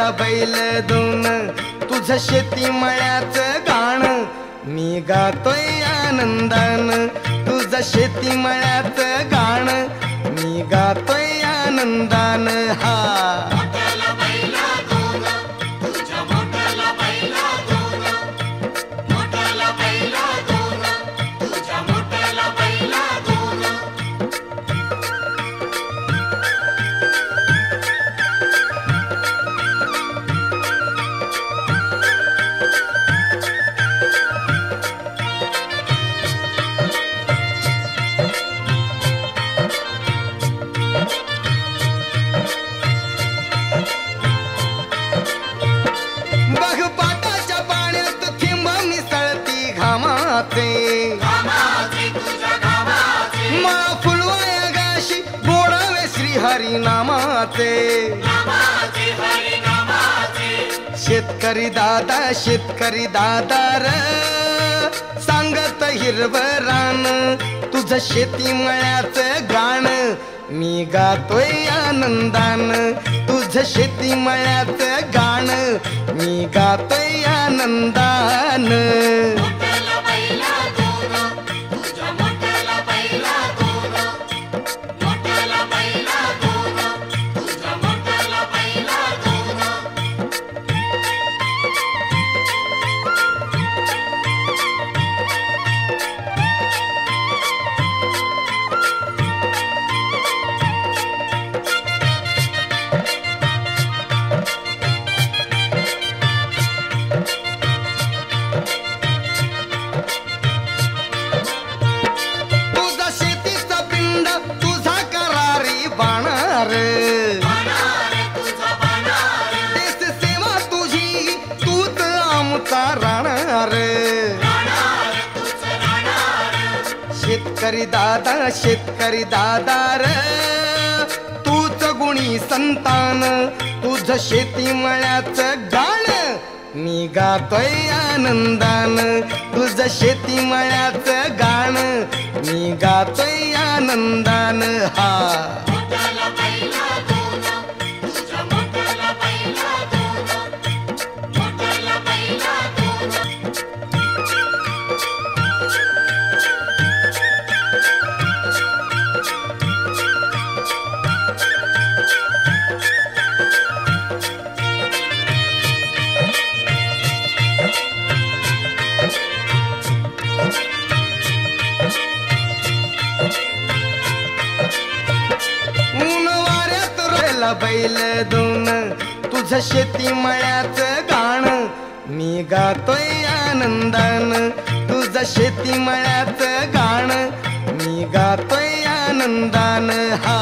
मोठ्याला बैल दोन तुझं शेती मळ्याचं गाण मी गातोय आनंदान तुझं शेती मळ्याचं गाण मी गातोय आनंदान हा मा फुलवाया गाशी बोडावे श्री हरी नामाचे शेतकरी दादा र सांगत हिरवं रान तुझं शेती मळ्याचं गाण मी गातोय आनंदान तुझं शेती मळ्याचं गाण मी गातोय आनंदान शेतकरी दादा र तूच गुणी संतान तुझं शेती मळ्याचं गाण मी गातोय आनंदान तुझं शेती मळ्याचं गाण मी गातोय आनंदान हा बैल दोन तुझं शेती मळ्याचं गाण मी गातोय आनंदान तुझं शेती मळ्याचं गाण मी गातोय आनंदान हा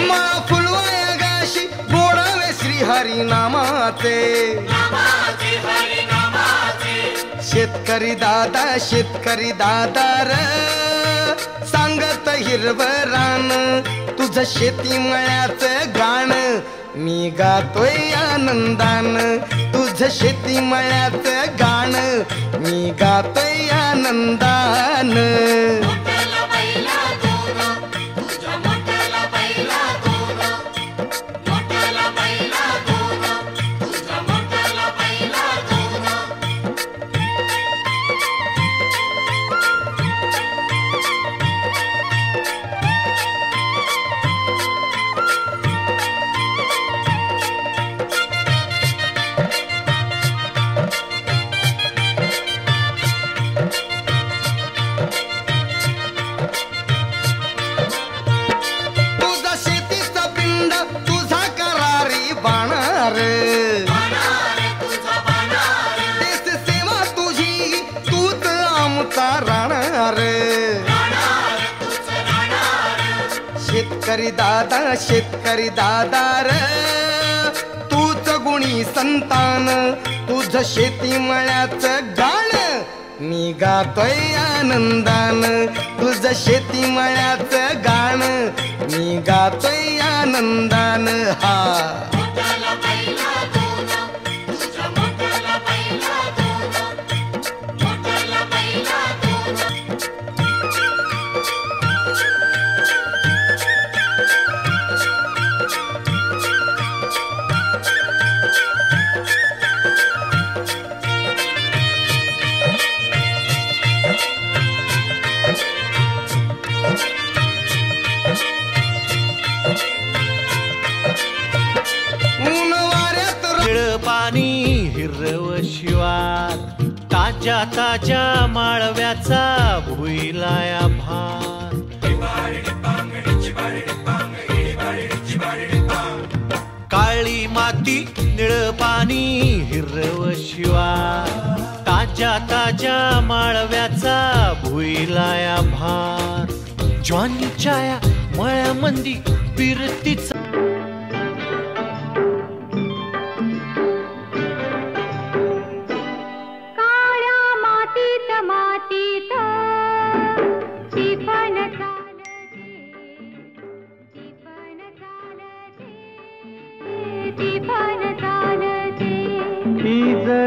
मा फुलवाया गाशी बोडावे श्री हरी नामाचे शेतकरी दादा र सांगत हिरवं रान तुझं शेती मळ्याचं गाण मी गातोय आनंदान तुझं शेती मळ्याचं गाण मी गातोय आनंदान शेतकरी दादा र तूच गुणी संतान तुझ शेती मळ्याचं गाण मी गातोय आनंदान तुझ शेती मळ्याचं गाण मी गातोय आनंदान हा हिरव शिवार ताज्या ताज्या माळव्याचा भुईलाया भार काळी माती निळ पाणी हिरव शिवार ताज्या ताज्या माळव्याचा भुईलाया भार ज्वानीच्या या मळ्यामंदी फिरतीचा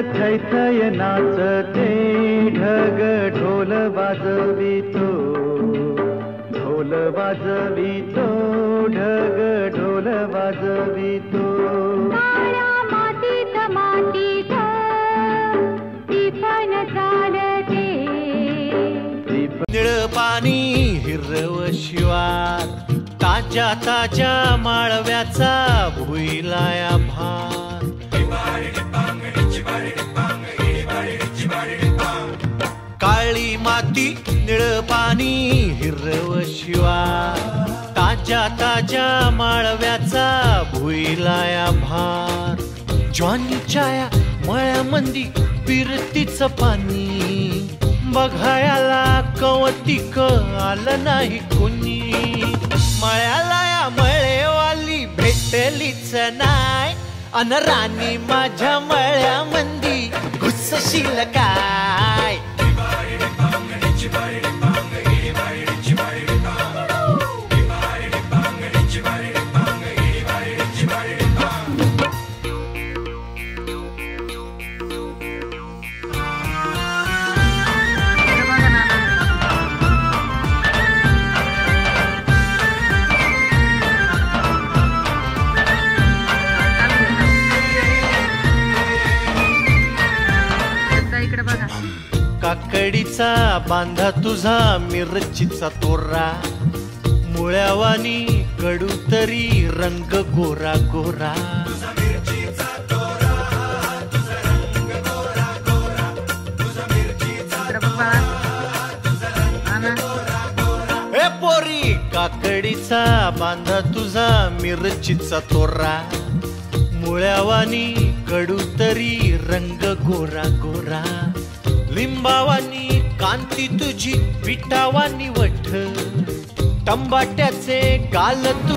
थैथय नाचते ढग ढोल वाजवितो ढग ढोल वाजवितो मातीत टिपण चालते निळ पाणी हिरव शिवार ताज्या ताज्या माळव्याचा भुईलाया भार काळी माती निळ पाणी हिरव शिवार ताज्या ताज्या माळव्याचा भुईलाया भार ज्वानीच्या या मळ्यामंदी फिरतीच पाणी बघायला कवतिक आलं नाही कोणी मळ्याला या मळेवाली भेटलीच नाय अन राणी माझ्या मळ्यामंदी घुसशील काय काकडीचा बांधा तुझा मिरचीचा तोरा मुळ्यावानी कडू तरी रंग गोरा गोरा ए पोरी काकडीचा बांधा तुझा मिरचीचा तोरा मुळ्यावानी कडू तरी रंग गोरा गोरा लिंबावानी कांती तुझी विटावानी वठ टंबाट्याचे गाल तू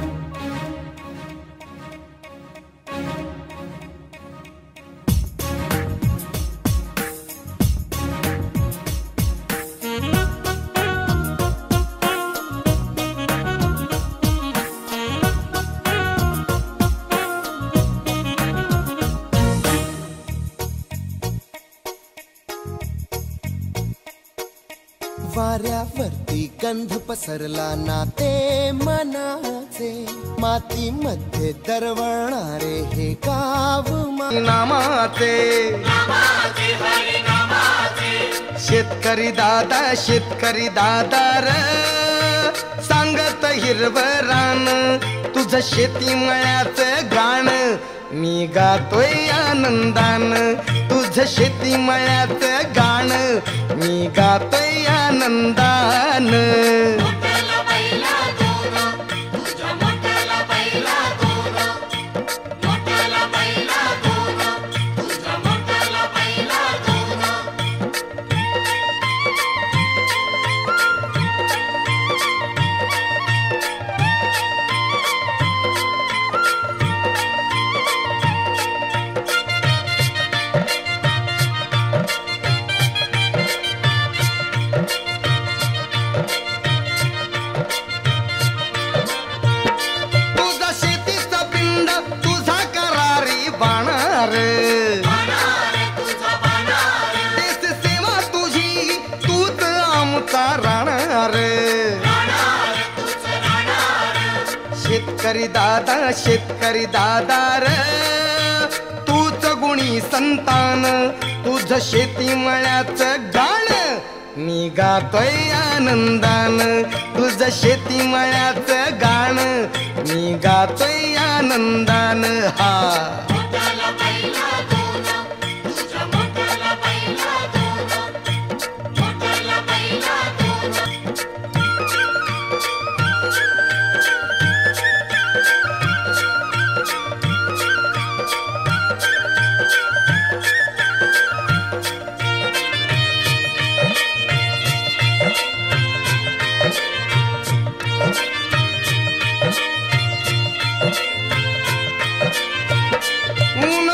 वाऱ्यावरती गंध पसरला ना ते मनाचे मातीमध्ये दरवळणारे हे गाव नामाचे शेतकरी दादा र सांगत हिरव रान तुझ शेती मळ्याचं गाण मी गातोय आनंदान तुझ शेती मळ्याचं गाण मी गातोय आनंदान शेतकरी दादा र तूच गुणी संतान तुझ शेती मळ्याचं गाण मी गातोय आनंदान तुझ शेती मळ्याचं गाण मी गातोय आनंदान हा ऊन